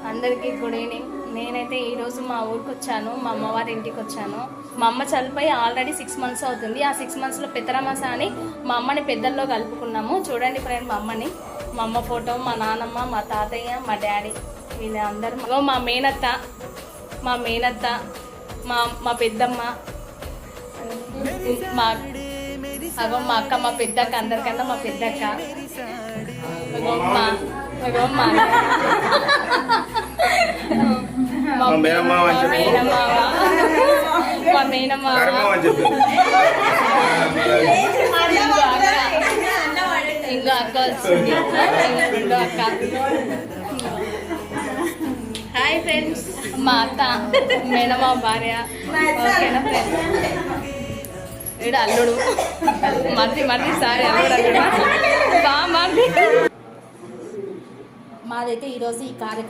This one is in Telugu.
అందరికీ గుడ్ ఈవినింగ్. నేనైతే ఈరోజు మా ఊరికి వచ్చాను, మా అమ్మవారి ఇంటికి వచ్చాను. మా అమ్మ చనిపోయి ఆల్రెడీ 6 months అవుతుంది. ఆ 6 monthsలో పెద్దరమాస అని మా అమ్మని పెద్దల్లో కలుపుకున్నాము. చూడండి ఫ్రెండ్, మా అమ్మని, మా అమ్మ ఫోటో, మా నాన్నమ్మ, మా తాతయ్య, మా డాడీ, వీళ్ళందరూ, మా మేనత్త, మా పెద్దమ్మ, మా అక్క, మా పెద్దక్క, అందరికన్నా మా పెద్దక్క, మా మేనమామ, ఇంకో అక్క వచ్చింది, రెండో అక్క. హాయ్ ఫ్రెండ్స్, మా అత్త, మేనమామ భార్య. ఓకేనా ఫ్రెండ్స్, వీడు అల్లుడు, మర్ది సారీ, అల్లుడు బా మర్ది. మాదైతే ఈరోజు ఈ కార్యక్రమం